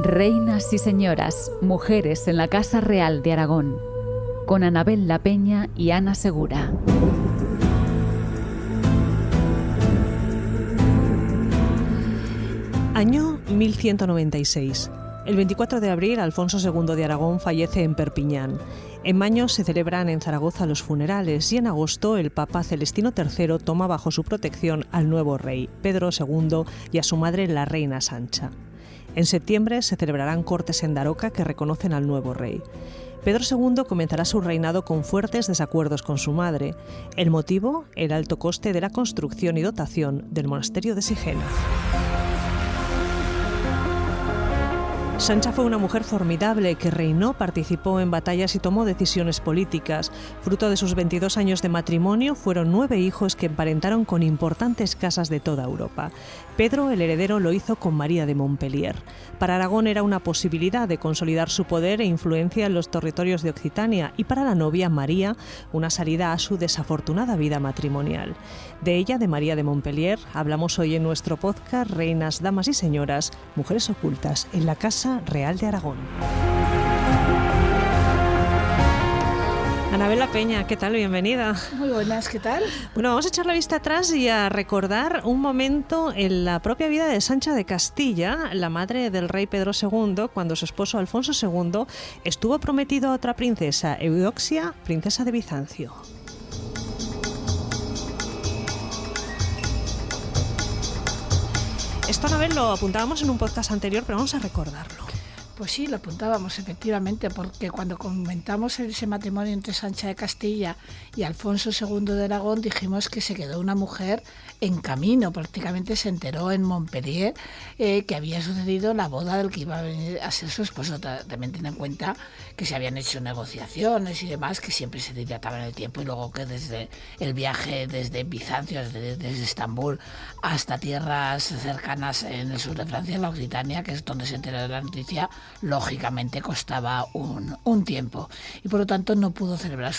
Reinas y señoras, mujeres en la Casa Real de Aragón, con Anabel La Peña y Ana Segura. Año 1196. El 24 de abril, Alfonso II de Aragón fallece en Perpiñán. En mayo se celebran en Zaragoza los funerales y en agosto el Papa Celestino III toma bajo su protección al nuevo rey, Pedro II, y a su madre, la reina Sancha. En septiembre se celebrarán cortes en Daroca que reconocen al nuevo rey. Pedro II comenzará su reinado con fuertes desacuerdos con su madre. El motivo, el alto coste de la construcción y dotación del monasterio de Sigena. Sancha fue una mujer formidable que reinó, participó en batallas y tomó decisiones políticas. Fruto de sus 22 años de matrimonio, fueron 9 hijos que emparentaron con importantes casas de toda Europa. Pedro, el heredero, lo hizo con María de Montpellier. Para Aragón era una posibilidad de consolidar su poder e influencia en los territorios de Occitania y para la novia María, una salida a su desafortunada vida matrimonial. De ella, de María de Montpellier, hablamos hoy en nuestro podcast Reinas, Damas y Señoras, Mujeres Ocultas en la Casa Real de Aragón. Anabel La Peña, ¿qué tal? Bienvenida. Muy buenas, ¿qué tal? Bueno, vamos a echar la vista atrás y a recordar un momento en la propia vida de Sancha de Castilla, la madre del rey Pedro II, cuando su esposo Alfonso II estuvo prometido a otra princesa, Eudoxia, princesa de Bizancio. Esto, Anabel, lo apuntábamos en un podcast anterior, pero vamos a recordarlo. Pues sí, lo apuntábamos efectivamente, porque cuando comentamos ese matrimonio entre Sancha de Castilla y Alfonso II de Aragón, dijimos que se quedó una mujer en camino, prácticamente se enteró en Montpellier que había sucedido la boda del que iba a venir a ser su esposo. También ten en cuenta que se habían hecho negociaciones y demás, que siempre se dilataban el tiempo, y luego que desde el viaje desde Bizancio, desde Estambul hasta tierras cercanas en el sur de Francia, en la Occitania, que es donde se enteró de la noticia, lógicamente costaba un tiempo, y por lo tanto no pudo celebrar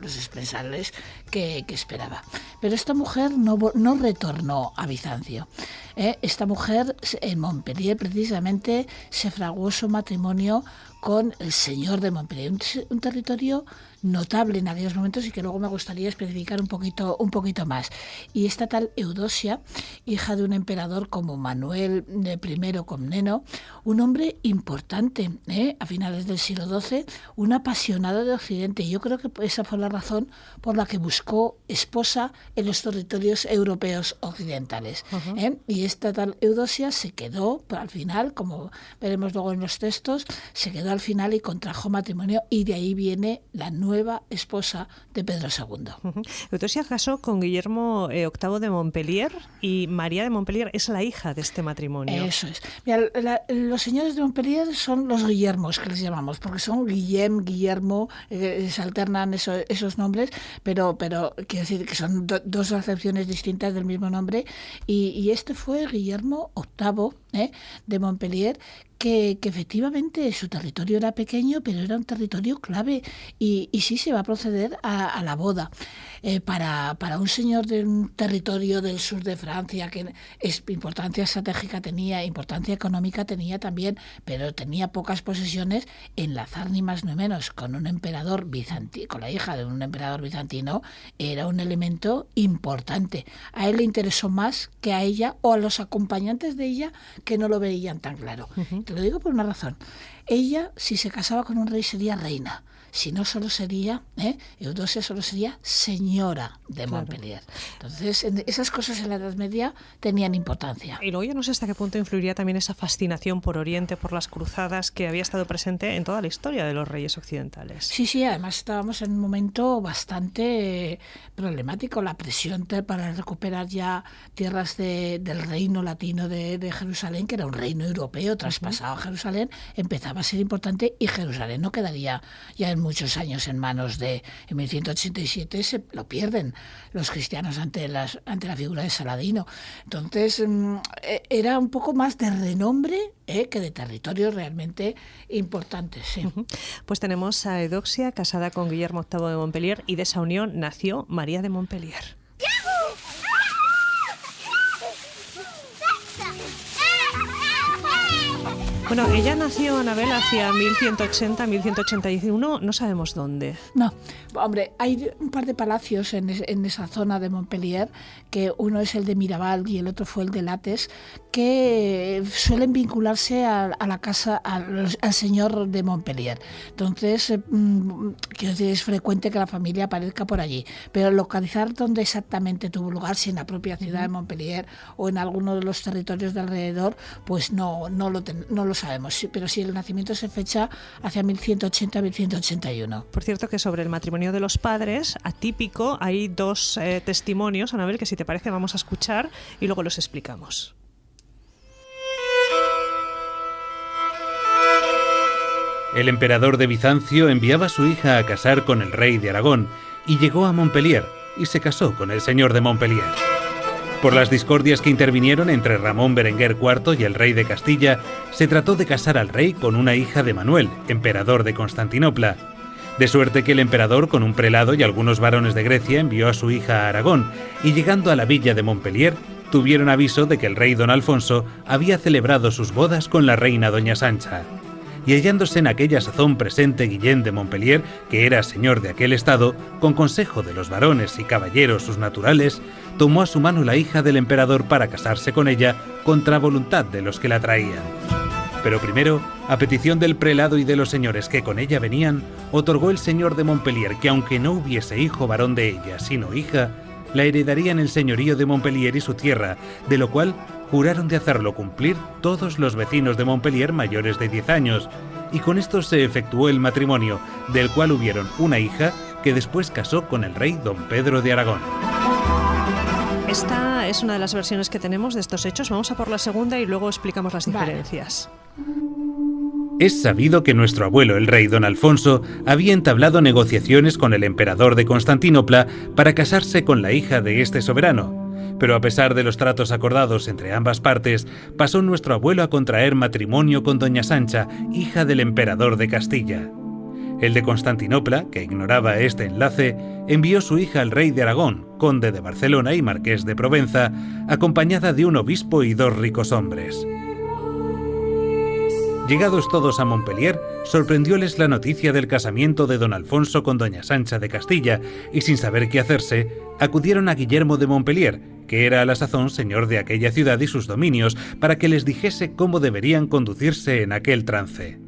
los espensales que esperaba. Pero esta mujer no retornó a Bizancio. Esta mujer en Montpellier precisamente se fraguó su matrimonio con el señor de Montpellier, un territorio notable en aquellos momentos y que luego me gustaría especificar un poquito más. Y esta tal Eudoxia, hija de un emperador como Manuel I Comneno, un hombre importante, a finales del siglo XII, un apasionado de Occidente. Yo creo que esa fue la razón por la que buscó esposa en los territorios europeos occidentales. Y esta tal Eudoxia se quedó, al final, como veremos luego en los textos, se quedó al final y contrajo matrimonio, y de ahí viene la nueva esposa de Pedro II. Eudoxia casó con Guillermo VIII de Montpellier, y María de Montpellier es la hija de este matrimonio. Eso es. Mira, los señores de Montpellier son los Guillermos, que les llamamos, porque son Guillermo, se alternan esos nombres, pero quiero decir que son dos acepciones distintas del mismo nombre, y este fue Guillermo VIII de Montpellier, que efectivamente su territorio era pequeño, pero era un territorio clave, y sí se va a proceder a la boda. Para un señor de un territorio del sur de Francia, que importancia estratégica tenía, importancia económica tenía también, pero tenía pocas posesiones, enlazar ni más ni menos con un emperador bizantino, con la hija de un emperador bizantino, era un elemento importante. A él le interesó más que a ella o a los acompañantes de ella, que no lo veían tan claro. Te lo digo por una razón. Ella, si se casaba con un rey, sería reina. Si no, solo sería, Eudoxia solo sería señora de Montpellier. Entonces, esas cosas en la Edad Media tenían importancia. Y luego yo no sé hasta qué punto influiría también esa fascinación por Oriente, por las cruzadas, que había estado presente en toda la historia de los reyes occidentales. Sí, además estábamos en un momento bastante problemático. La presión para recuperar ya tierras del reino latino de Jerusalén, que era un reino europeo traspasado a Jerusalén, empezaba a ser importante, y Jerusalén no quedaría ya en muchos años en manos en 1187 se lo pierden los cristianos ante la figura de Saladino. Entonces era un poco más de renombre que de territorios realmente importantes. Sí. Pues tenemos a Eudoxia, casada con Guillermo VIII de Montpellier, y de esa unión nació María de Montpellier. Bueno, ella nació, Anabel, hacia 1180, 1181, no sabemos dónde. No, hombre, hay un par de palacios en esa zona de Montpellier, que uno es el de Miraval y el otro fue el de Lattes, que suelen vincularse a la casa, al señor de Montpellier. Entonces, quiero decir, es frecuente que la familia aparezca por allí, pero localizar dónde exactamente tuvo lugar, si en la propia ciudad de Montpellier o en alguno de los territorios de alrededor, pues no lo sabemos. Sí, pero sí, el nacimiento se fecha hacia 1180-1181. Por cierto, que sobre el matrimonio de los padres, atípico, hay dos testimonios, Anabel, que si te parece vamos a escuchar y luego los explicamos. El emperador de Bizancio enviaba a su hija a casar con el rey de Aragón y llegó a Montpellier y se casó con el señor de Montpellier. Por las discordias que intervinieron entre Ramón Berenguer IV y el rey de Castilla, se trató de casar al rey con una hija de Manuel, emperador de Constantinopla. De suerte que el emperador, con un prelado y algunos varones de Grecia, envió a su hija a Aragón, y llegando a la villa de Montpellier, tuvieron aviso de que el rey don Alfonso había celebrado sus bodas con la reina doña Sancha. Y hallándose en aquella sazón presente Guillén de Montpellier, que era señor de aquel estado, con consejo de los varones y caballeros sus naturales, tomó a su mano la hija del emperador para casarse con ella contra voluntad de los que la traían. Pero primero, a petición del prelado y de los señores que con ella venían, otorgó el señor de Montpellier que aunque no hubiese hijo varón de ella, sino hija, la heredarían el señorío de Montpellier y su tierra, de lo cual juraron de hacerlo cumplir todos los vecinos de Montpellier mayores de 10 años, y con esto se efectuó el matrimonio, del cual hubieron una hija que después casó con el rey don Pedro de Aragón. Esta es una de las versiones que tenemos de estos hechos. Vamos a por la segunda y luego explicamos las diferencias. Es sabido que nuestro abuelo, el rey don Alfonso, había entablado negociaciones con el emperador de Constantinopla para casarse con la hija de este soberano. Pero a pesar de los tratos acordados entre ambas partes, pasó nuestro abuelo a contraer matrimonio con doña Sancha, hija del emperador de Castilla. El de Constantinopla, que ignoraba este enlace, envió su hija al rey de Aragón, conde de Barcelona y marqués de Provenza, acompañada de un obispo y 2 ricos hombres. Llegados todos a Montpellier, sorprendióles la noticia del casamiento de don Alfonso con doña Sancha de Castilla, y sin saber qué hacerse, acudieron a Guillermo de Montpellier, que era a la sazón señor de aquella ciudad y sus dominios, para que les dijese cómo deberían conducirse en aquel trance.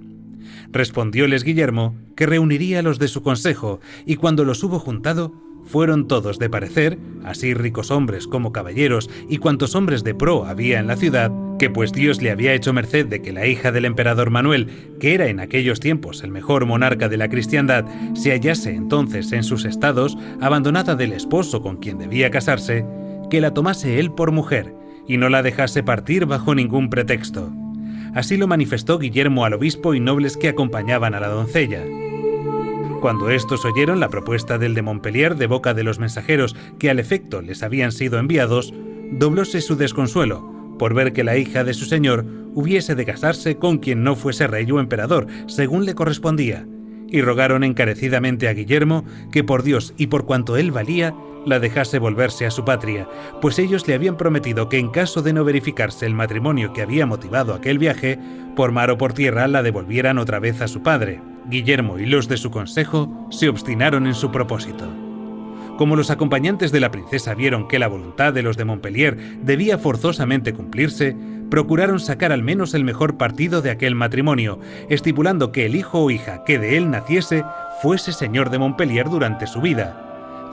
Respondióles Guillermo que reuniría a los de su consejo, y cuando los hubo juntado, fueron todos de parecer, así ricos hombres como caballeros y cuantos hombres de pro había en la ciudad, que pues Dios le había hecho merced de que la hija del emperador Manuel, que era en aquellos tiempos el mejor monarca de la cristiandad, se hallase entonces en sus estados, abandonada del esposo con quien debía casarse, que la tomase él por mujer, y no la dejase partir bajo ningún pretexto. Así lo manifestó Guillermo al obispo y nobles que acompañaban a la doncella. Cuando estos oyeron la propuesta del de Montpellier de boca de los mensajeros que al efecto les habían sido enviados, doblóse su desconsuelo, por ver que la hija de su señor hubiese de casarse con quien no fuese rey o emperador, según le correspondía, y rogaron encarecidamente a Guillermo que por Dios y por cuanto él valía, la dejase volverse a su patria, pues ellos le habían prometido que en caso de no verificarse el matrimonio que había motivado aquel viaje, por mar o por tierra la devolvieran otra vez a su padre. Guillermo y los de su consejo se obstinaron en su propósito. Como los acompañantes de la princesa vieron que la voluntad de los de Montpellier debía forzosamente cumplirse, procuraron sacar al menos el mejor partido de aquel matrimonio, estipulando que el hijo o hija que de él naciese fuese señor de Montpellier durante su vida.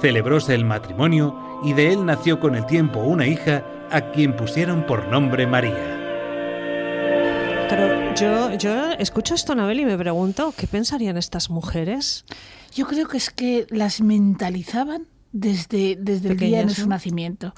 Celebróse el matrimonio y de él nació con el tiempo una hija a quien pusieron por nombre María. Pero yo escucho esto, Anabel, y me pregunto, ¿qué pensarían estas mujeres? Yo creo que es que las mentalizaban desde el día de su nacimiento.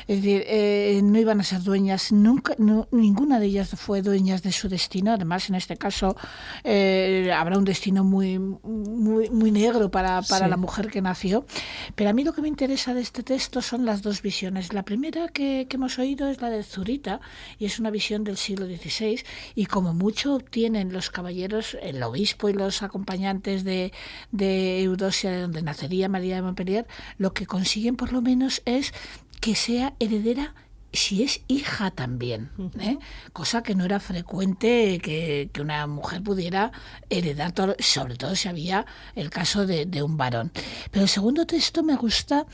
Es decir, no iban a ser dueñas nunca, ninguna de ellas fue dueñas de su destino. Además, en este caso habrá un destino muy negro para la mujer que nació. Pero a mí lo que me interesa de este texto son las dos visiones. La primera que hemos oído es la de Zurita, y es una visión del siglo XVI, y como mucho obtienen los caballeros, el obispo y los acompañantes de Eudosia, de donde nacería María de Montpellier, lo que consiguen por lo menos es que sea heredera si es hija también, cosa que no era frecuente que una mujer pudiera heredar, sobre todo si había el caso de un varón. Pero el segundo texto me gusta,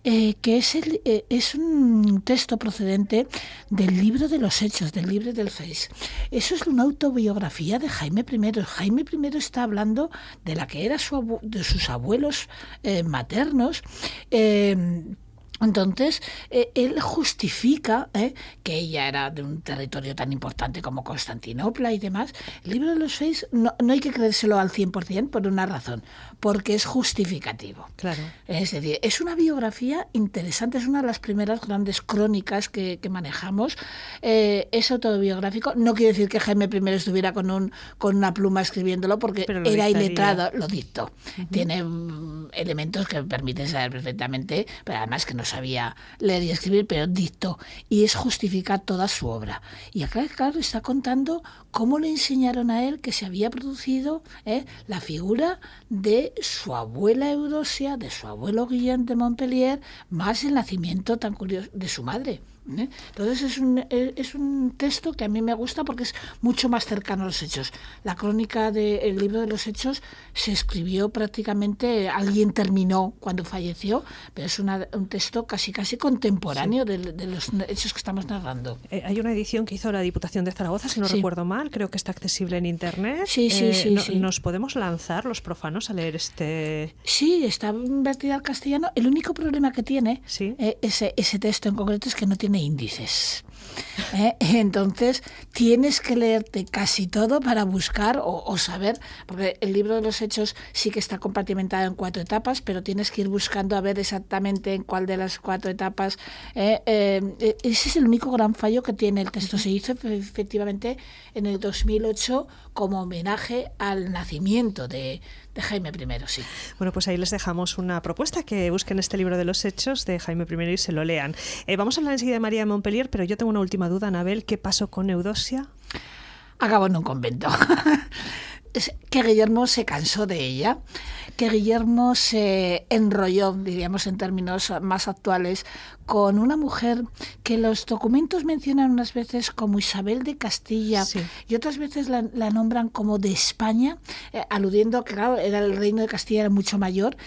que es un texto procedente del libro de los Hechos, del libro del Feix. Eso es una autobiografía de Jaime I. Jaime I está hablando de la que era de sus abuelos maternos. Entonces, él justifica que ella era de un territorio tan importante como Constantinopla y demás. El libro de los Feix no hay que creérselo al 100% por una razón, porque es justificativo. Claro. Es decir, es una biografía interesante, es una de las primeras grandes crónicas que manejamos. Es autobiográfico. No quiere decir que Jaime I estuviera con una pluma escribiéndolo, porque era iletrado, lo dictó. Tiene elementos que permiten saber perfectamente, pero además que no sabía leer y escribir, pero dictó, y es justificar toda su obra. Y acá, claro, está contando cómo le enseñaron a él que se había producido la figura de su abuela Eudosia, de su abuelo Guillem de Montpellier, más el nacimiento tan curioso de su madre. Entonces es un texto que a mí me gusta porque es mucho más cercano a los hechos. La crónica del libro de los Hechos se escribió prácticamente, alguien terminó cuando falleció, pero es un texto casi contemporáneo de los hechos que estamos narrando. Hay una edición que hizo la Diputación de Zaragoza, si no recuerdo mal, creo que está accesible en internet. Sí. ¿Nos podemos lanzar los profanos a leer este...? Sí, está invertida al castellano. El único problema que tiene ese texto en concreto es que no tiene índices. Entonces tienes que leerte casi todo para buscar o saber, porque el libro de los Hechos sí que está compartimentado en 4 etapas, pero tienes que ir buscando a ver exactamente en cuál de las 4 etapas. Ese es el único gran fallo que tiene el texto. Se hizo efectivamente en el 2008 como homenaje al nacimiento de Jaime I, sí. Bueno, pues ahí les dejamos una propuesta, que busquen este libro de los Hechos de Jaime I y se lo lean. Vamos a hablar enseguida de María de Montpellier, pero yo tengo una última duda, Anabel. ¿Qué pasó con Eudosia? Acabó en un convento. Que Guillermo se cansó de ella, que Guillermo se enrolló, diríamos en términos más actuales, con una mujer que los documentos mencionan unas veces como Isabel de Castilla, y otras veces la nombran como de España, aludiendo que, claro, era el reino de Castilla, era mucho mayor,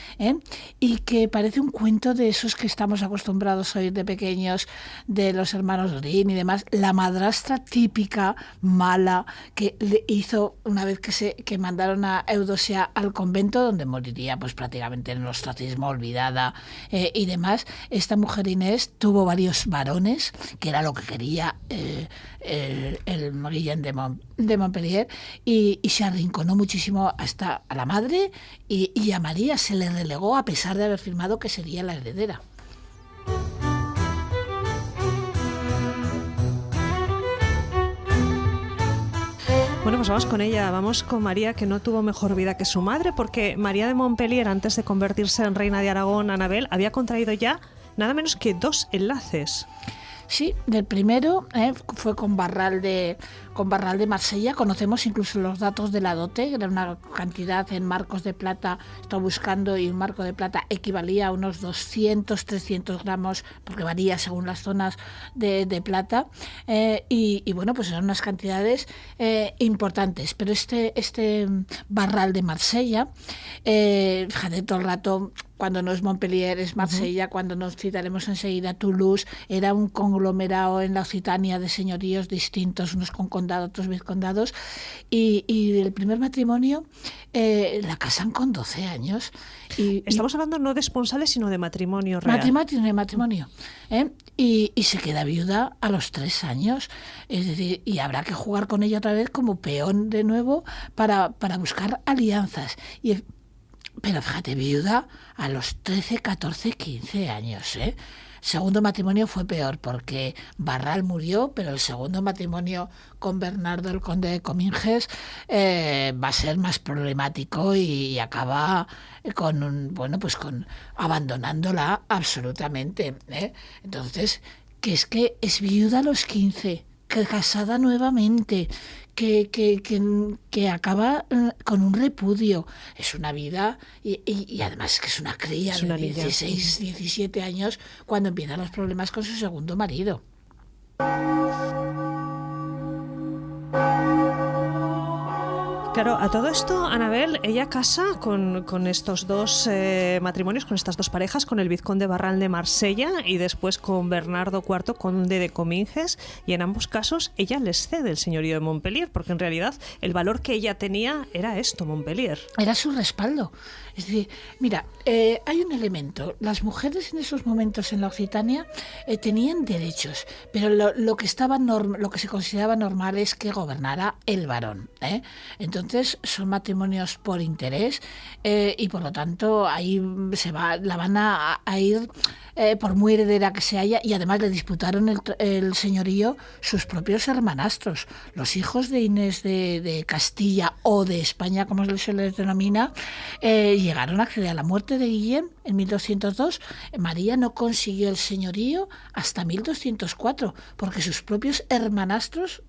y que parece un cuento de esos que estamos acostumbrados a oír de pequeños, de los hermanos Grimm y demás. La madrastra típica, mala, que le hizo una vez que mandaron a Eudosia al convento, donde moriría pues prácticamente en el ostracismo, olvidada y demás. Esta mujer Inés tuvo varios varones, que era lo que quería el Guillem de Montpellier, y se arrinconó muchísimo hasta a la madre, y a María se le relegó a pesar de haber firmado que sería la heredera. Bueno, pues vamos con ella, vamos con María, que no tuvo mejor vida que su madre, porque María de Montpellier, antes de convertirse en reina de Aragón, Anabel, había contraído ya nada menos que 2 enlaces. Sí, del primero fue con Barral de Marsella. Conocemos incluso los datos de la dote, era una cantidad en marcos de plata, estoy buscando, y un marco de plata equivalía a unos 200, 300 gramos, porque varía según las zonas de plata, y bueno, pues eran unas cantidades importantes. Pero este Barral de Marsella, fíjate, todo el rato, cuando no es Montpellier es Marsella, cuando nos citaremos enseguida Toulouse, era un conglomerado en la Occitania de señoríos distintos, unos con condado, otros vizcondados, y el primer matrimonio la casan con 12 años. Estamos hablando no de esponsales, sino de matrimonio real. Matrimonio. Y se queda viuda a los 3 años. Es decir, y habrá que jugar con ella otra vez como peón de nuevo para buscar alianzas. Pero fíjate, viuda a los 13, 14, 15 años, Segundo matrimonio fue peor, porque Barral murió, pero el segundo matrimonio con Bernardo, el conde de Cominges, va a ser más problemático y acaba con abandonándola absolutamente, Entonces, que es viuda a los 15, que casada nuevamente, que acaba con un repudio. Es una vida, y además que es una cría de 16, 17 años cuando empiezan los problemas con su segundo marido. Claro, a todo esto, Anabel, ella casa con estos dos matrimonios, con estas dos parejas, con el vizconde Barral de Marsella y después con Bernardo IV, conde de Cominges, y en ambos casos ella les cede el señorío de Montpellier, porque en realidad el valor que ella tenía era esto, Montpellier. Era su respaldo. Es decir, mira, hay un elemento. Las mujeres en esos momentos en la Occitania tenían derechos, pero lo que se consideraba normal es que gobernara el varón. Entonces son matrimonios por interés y por lo tanto ahí la van a ir por muy heredera que se haya, y además le disputaron el señorío sus propios hermanastros. Los hijos de Inés de Castilla o de España, como se les denomina, llegaron a acceder. A la muerte de Guillem en 1202, María no consiguió el señorío hasta 1204, porque sus propios hermanastros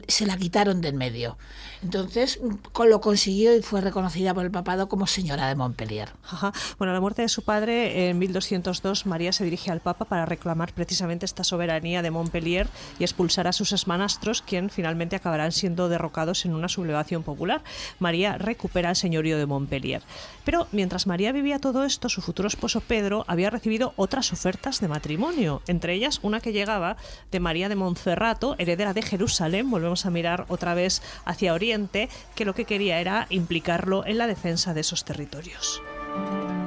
se la quitaron de en medio. Entonces lo consiguió y fue reconocida por el papado como señora de Montpellier. Ajá. Bueno, a la muerte de su padre en 1202, María se dirige al Papa para reclamar precisamente esta soberanía de Montpellier y expulsar a sus hermanastros, quien finalmente acabarán siendo derrocados en una sublevación popular. María recupera el señorío de Montpellier. Pero mientras María vivía todo esto, su futuro esposo Pedro había recibido otras ofertas de matrimonio, entre ellas una que llegaba de María de Montferrato, heredera de Jerusalén. Volvemos a mirar otra vez hacia Oriente, que lo que quería era implicarlo en la defensa de esos territorios.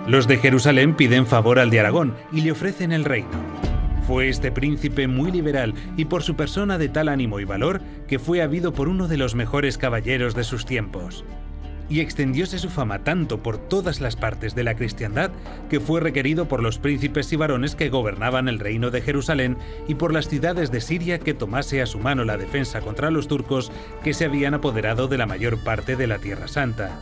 Los de Jerusalén piden favor al de Aragón y le ofrecen el reino. Fue este príncipe muy liberal y por su persona de tal ánimo y valor que fue habido por uno de los mejores caballeros de sus tiempos. Y extendióse su fama tanto por todas las partes de la cristiandad que fue requerido por los príncipes y varones que gobernaban el reino de Jerusalén y por las ciudades de Siria que tomase a su mano la defensa contra los turcos que se habían apoderado de la mayor parte de la Tierra Santa.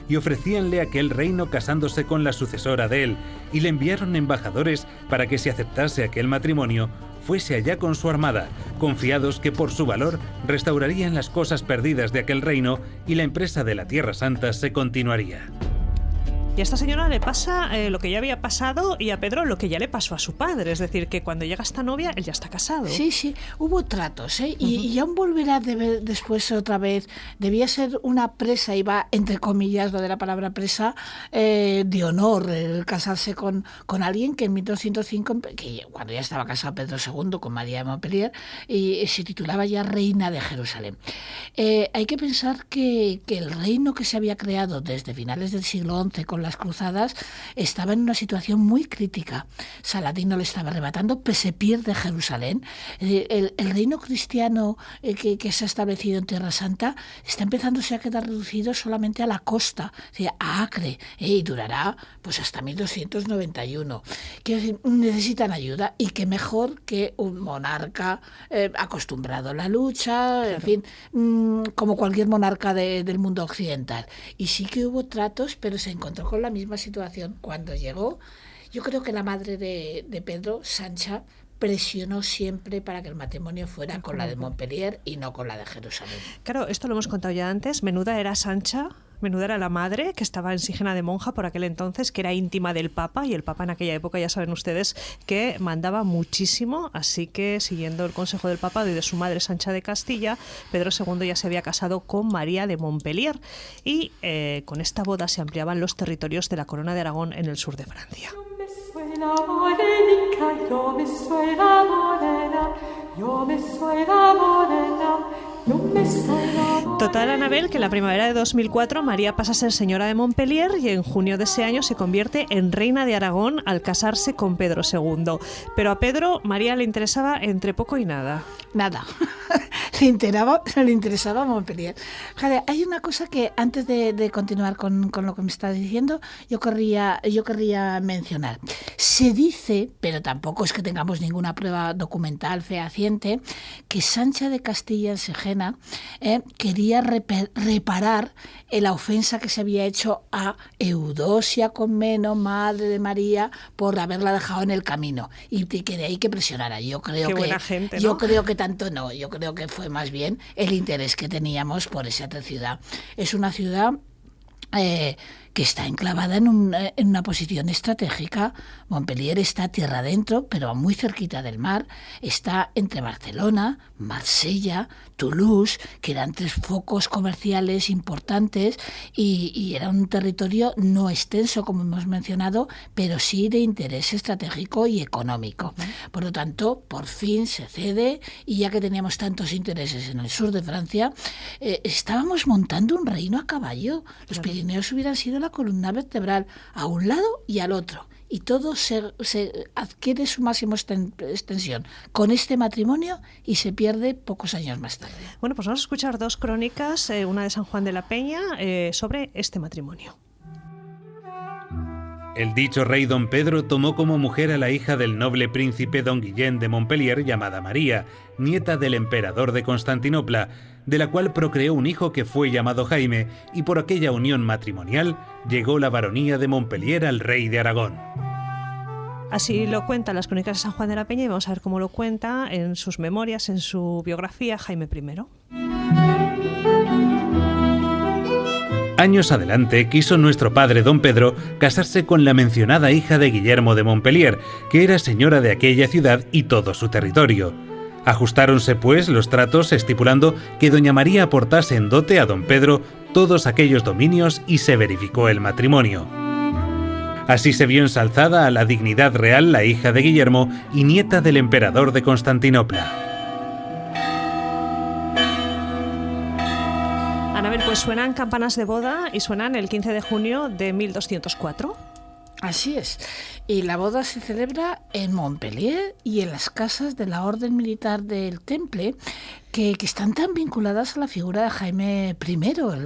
Y ofrecíanle aquel reino casándose con la sucesora de él, y le enviaron embajadores para que si aceptase aquel matrimonio, fuese allá con su armada, confiados que por su valor restaurarían las cosas perdidas de aquel reino y la empresa de la Tierra Santa se continuaría. Y a esta señora le pasa lo que ya había pasado, y a Pedro lo que ya le pasó a su padre. Es decir, que cuando llega esta novia, él ya está casado. Sí, hubo tratos, y aún volverá después otra vez. Debía ser una presa, iba entre comillas lo de la palabra presa, de honor, el casarse con alguien que en 1205, que cuando ya estaba casado Pedro II con María de Montpellier, y se titulaba ya reina de Jerusalén. Hay que pensar que el reino que se había creado desde finales del siglo XI con las cruzadas estaba en una situación muy crítica. Saladino le estaba arrebatando, se pierde Jerusalén. El reino cristiano que se ha establecido en Tierra Santa está empezándose a quedar reducido solamente a la costa, a Acre, y durará pues hasta 1291. Que necesitan ayuda, y qué mejor que un monarca acostumbrado a la lucha, claro. En fin, como cualquier monarca del mundo occidental. Y sí que hubo tratos, pero se encontró con la misma situación. Cuando llegó, yo creo que la madre de Pedro, Sancha, presionó siempre para que el matrimonio fuera con la de Montpellier y no con la de Jerusalén. Claro, esto lo hemos contado ya antes. Menuda era Sancha, menuda era la madre, que estaba en Sigena de monja por aquel entonces, que era íntima del Papa, y el Papa en aquella época, ya saben ustedes, que mandaba muchísimo. Así que, siguiendo el consejo del papado y de su madre Sancha de Castilla, Pedro II ya se había casado con María de Montpellier, y con esta boda se ampliaban los territorios de la corona de Aragón en el sur de Francia. Total, Anabel, que en la primavera de 2004 María pasa a ser señora de Montpellier, y en junio de ese año se convierte en reina de Aragón al casarse con Pedro II. Pero a Pedro, María le interesaba entre poco y nada. Nada. Le interesaba Montpellier. Jade, hay una cosa que antes de continuar con lo que me estás diciendo, yo querría mencionar. Se dice, pero tampoco es que tengamos ninguna prueba documental fehaciente, que Sancha de Castilla en Sigena quería reparar la ofensa que se había hecho a Eudosia Comneno, madre de María, por haberla dejado en el camino, y que de ahí que presionara. Yo creo buena gente, ¿no? Yo creo que tanto no. Yo creo que fue más bien el interés que teníamos por esa ciudad. Es una ciudad que está enclavada en una posición estratégica. Montpellier está tierra adentro, pero muy cerquita del mar. Está entre Barcelona, Marsella, Toulouse, que eran 3 focos comerciales importantes, y era un territorio no extenso, como hemos mencionado, pero sí de interés estratégico y económico. Por lo tanto, por fin se cede, y ya que teníamos tantos intereses en el sur de Francia, estábamos montando un reino a caballo. Los Pirineos hubieran sido la columna vertebral a un lado y al otro, y todo se adquiere su máxima extensión con este matrimonio y se pierde pocos años más tarde. Bueno, pues vamos a escuchar 2 crónicas, una de San Juan de la Peña, sobre este matrimonio. El dicho rey don Pedro tomó como mujer a la hija del noble príncipe don Guillén de Montpellier, llamada María, nieta del emperador de Constantinopla, de la cual procreó un hijo que fue llamado Jaime, y por aquella unión matrimonial llegó la baronía de Montpellier al rey de Aragón. Así lo cuentan las crónicas de San Juan de la Peña, y vamos a ver cómo lo cuenta en sus memorias, en su biografía, Jaime I. Años adelante quiso nuestro padre don Pedro casarse con la mencionada hija de Guillermo de Montpellier, que era señora de aquella ciudad y todo su territorio. Ajustáronse pues los tratos estipulando que doña María aportase en dote a don Pedro todos aquellos dominios, y se verificó el matrimonio. Así se vio ensalzada a la dignidad real la hija de Guillermo y nieta del emperador de Constantinopla. Anabel, pues suenan campanas de boda, y suenan el 15 de junio de 1204. Así es. Y la boda se celebra en Montpellier y en las casas de la Orden Militar del Temple, que están tan vinculadas a la figura de Jaime I,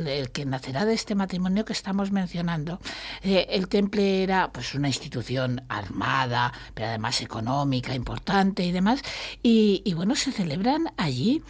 el que nacerá de este matrimonio que estamos mencionando. El Temple era pues una institución armada, pero además económica, importante y demás. Y bueno, se celebran allí.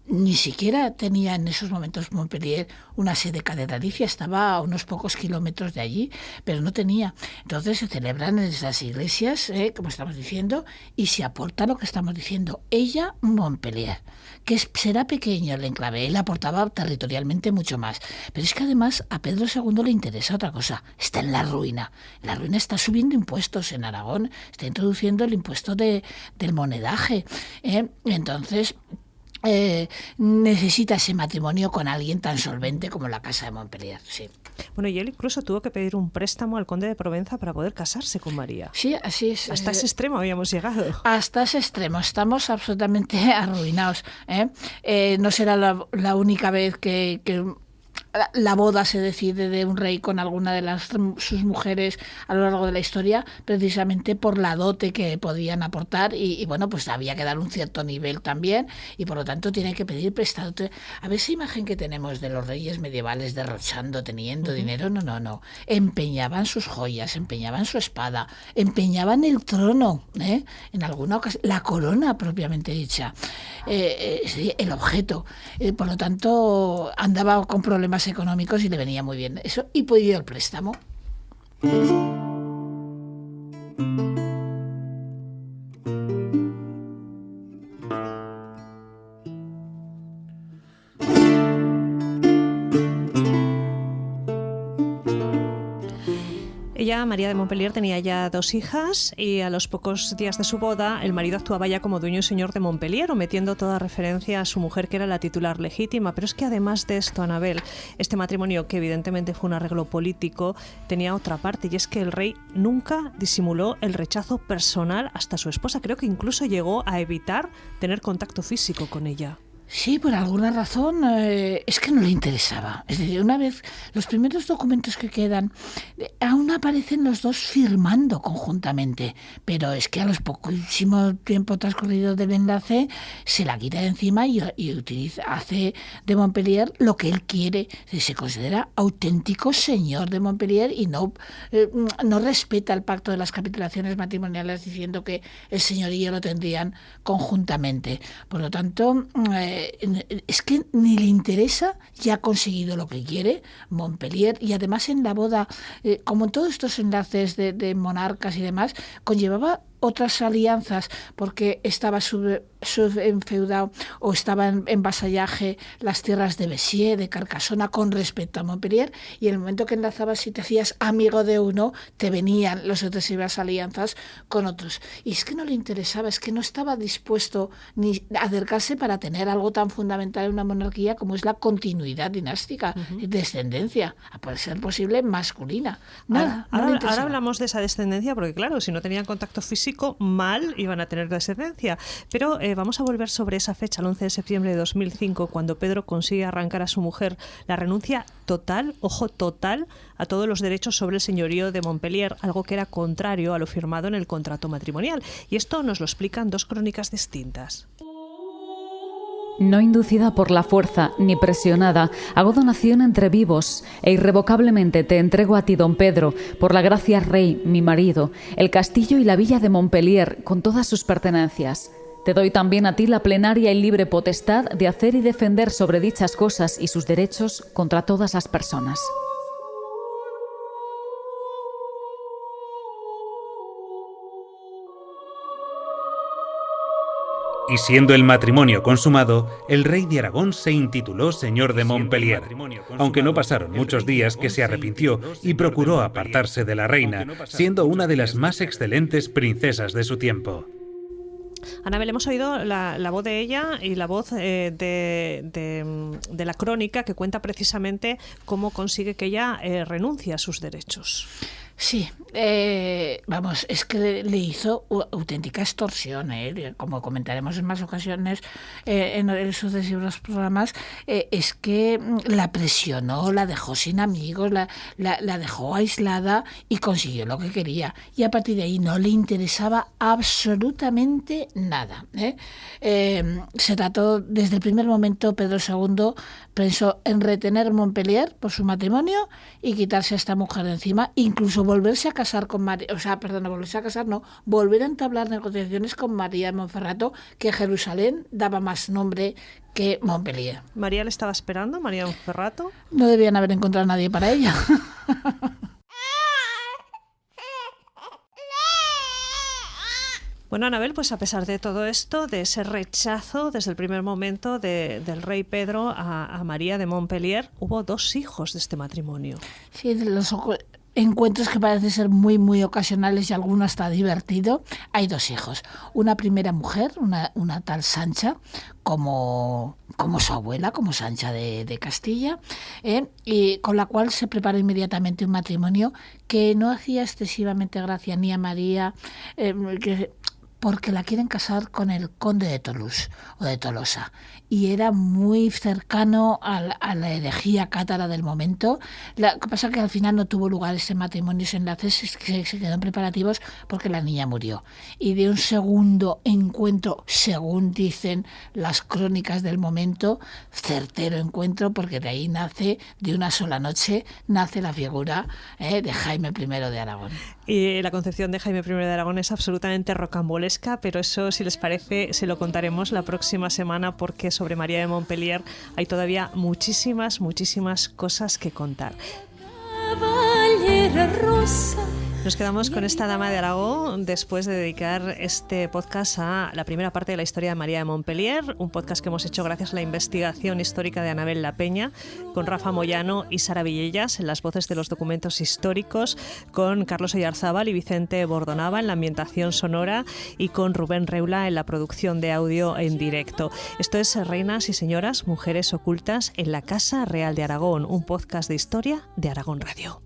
Ni siquiera tenía en esos momentos Montpellier una sede catedralicia, estaba a unos pocos kilómetros de allí, pero no tenía. Entonces se celebran en esas iglesias, como estamos diciendo, y se aporta lo que estamos diciendo. Ella, Montpellier, que será pequeño el enclave, él aportaba territorialmente mucho más. Pero es que además a Pedro II le interesa otra cosa, está en la ruina. La ruina está subiendo impuestos en Aragón, está introduciendo el impuesto del monedaje. Entonces necesita ese matrimonio con alguien tan solvente como la casa de Montpellier, sí. Bueno, y él incluso tuvo que pedir un préstamo al conde de Provenza para poder casarse con María. Sí, así es. Hasta ese extremo habíamos llegado. Hasta ese extremo, estamos absolutamente arruinados. No será la única vez que la boda se decide de un rey con alguna de sus mujeres a lo largo de la historia, precisamente por la dote que podían aportar, y bueno, pues había que dar un cierto nivel también, y por lo tanto tiene que pedir prestado. A ver esa imagen que tenemos de los reyes medievales derrochando, teniendo dinero, no. Empeñaban sus joyas, empeñaban su espada, empeñaban el trono, en alguna ocasión, la corona propiamente dicha, el objeto. Por lo tanto, andaba con problemas económicos y le venía muy bien eso, y pidió el préstamo. Ella, María de Montpellier, tenía ya 2 hijas, y a los pocos días de su boda el marido actuaba ya como dueño y señor de Montpellier, omitiendo toda referencia a su mujer, que era la titular legítima. Pero es que además de esto, Anabel, este matrimonio, que evidentemente fue un arreglo político, tenía otra parte, y es que el rey nunca disimuló el rechazo personal hasta su esposa. Creo que incluso llegó a evitar tener contacto físico con ella. Sí, por alguna razón es que no le interesaba. Es decir, una vez, los primeros documentos que quedan, aún aparecen los dos firmando conjuntamente, pero es que a los poquísimo tiempo transcurrido del enlace se la quita de encima y hace de Montpellier lo que él quiere. Se considera auténtico señor de Montpellier y no respeta el pacto de las capitulaciones matrimoniales, diciendo que el señorío lo tendrían conjuntamente. Por lo tanto, es que ni le interesa, ya ha conseguido lo que quiere, Montpellier, y además en la boda, como en todos estos enlaces de monarcas y demás, conllevaba otras alianzas porque estaba enfeudado o estaba en vasallaje las tierras de Béziers, de Carcassona con respecto a Montpellier, y en el momento que enlazabas y te hacías amigo de uno, te venían las sucesivas alianzas con otros. Y es que no le interesaba, es que no estaba dispuesto ni a acercarse para tener algo tan fundamental en una monarquía como es la continuidad dinástica y descendencia, a poder ser posible masculina. Nada, ahora hablamos de esa descendencia porque claro, si no tenían contacto físico, mal iban a tener descendencia. Pero vamos a volver sobre esa fecha, el 11 de septiembre de 2005, cuando Pedro consigue arrancar a su mujer la renuncia total, ojo, total, a todos los derechos sobre el señorío de Montpellier, algo que era contrario a lo firmado en el contrato matrimonial. Y esto nos lo explican dos crónicas distintas. No inducida por la fuerza ni presionada, hago donación entre vivos e irrevocablemente te entrego a ti, don Pedro, por la gracia rey, mi marido, el castillo y la villa de Montpellier con todas sus pertenencias. Te doy también a ti la plenaria y libre potestad de hacer y defender sobre dichas cosas y sus derechos contra todas las personas. Y siendo el matrimonio consumado, el rey de Aragón se intituló señor de Montpellier, aunque no pasaron muchos días que se arrepintió y procuró apartarse de la reina, siendo una de las más excelentes princesas de su tiempo. Anabel, hemos oído la voz de ella y la voz de la crónica que cuenta precisamente cómo consigue que ella renuncie a sus derechos. Sí, vamos, es que le hizo auténtica extorsión, como comentaremos en más ocasiones en sucesivos programas, es que la presionó, la dejó sin amigos, la dejó aislada y consiguió lo que quería. Y a partir de ahí no le interesaba absolutamente nada. Se trató, desde el primer momento, Pedro II pensó en retener Montpellier por su matrimonio y quitarse a esta mujer de encima, incluso volverse a casar con María, volver a entablar negociaciones con María de Montferrato, que Jerusalén daba más nombre que Montpellier. ¿María le estaba esperando, María de Montferrato? No debían haber encontrado a nadie para ella. Bueno, Anabel, pues a pesar de todo esto, de ese rechazo desde el primer momento del rey Pedro a María de Montpellier, hubo 2 hijos de este matrimonio. Sí, de los encuentros que parecen ser muy, muy ocasionales y alguno hasta divertido. Hay 2 hijos. Una primera mujer, una tal Sancha, como su abuela, como Sancha de Castilla, y con la cual se prepara inmediatamente un matrimonio que no hacía excesivamente gracia ni a María, porque la quieren casar con el conde de Toulouse o de Tolosa, y era muy cercano a la herejía cátara del momento. Lo que pasa es que al final no tuvo lugar este matrimonio, ese enlace se quedó en preparativos porque la niña murió. Y de un segundo encuentro, según dicen las crónicas del momento, certero encuentro, porque de ahí nace, de una sola noche, nace la figura de Jaime I de Aragón. Y la concepción de Jaime I de Aragón es absolutamente rocambolesca, pero eso, si les parece, se lo contaremos la próxima semana, porque sobre María de Montpellier hay todavía muchísimas cosas que contar. Nos quedamos con esta dama de Aragón después de dedicar este podcast a la primera parte de la historia de María de Montpellier, un podcast que hemos hecho gracias a la investigación histórica de Anabel La Peña, con Rafa Moyano y Sara Villellas en las voces de los documentos históricos, con Carlos Oyarzábal y Vicente Bordonaba en la ambientación sonora y con Rubén Reula en la producción de audio en directo. Esto es Reinas y Señoras, Mujeres Ocultas en la Casa Real de Aragón, un podcast de historia de Aragón Radio.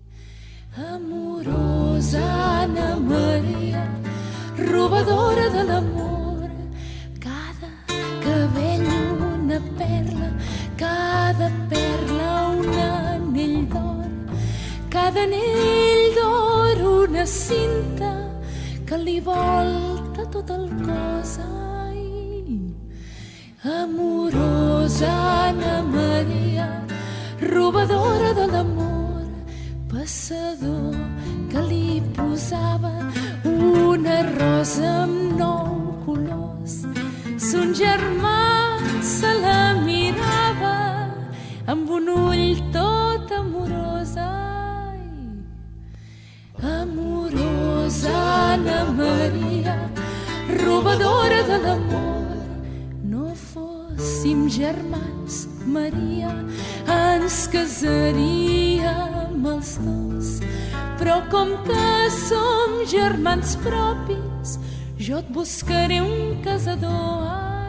Amorosa Ana Maria, robadora de l'amor, cada cabell una perla, cada perla un anell d'or, cada anell d'or una cinta que li volta tot el cos. Ai, amorosa Ana Maria, robadora de l'amor, passador que li posava una rosa amb 9 colors. Son germà se la mirava amb un ull tot amorós. Ai, amorosa Ana Maria, robadora de l'amor. No fóssim germans, Maria, ens casaríem els dos. Però com que som germans propis, jo et buscaré un casador.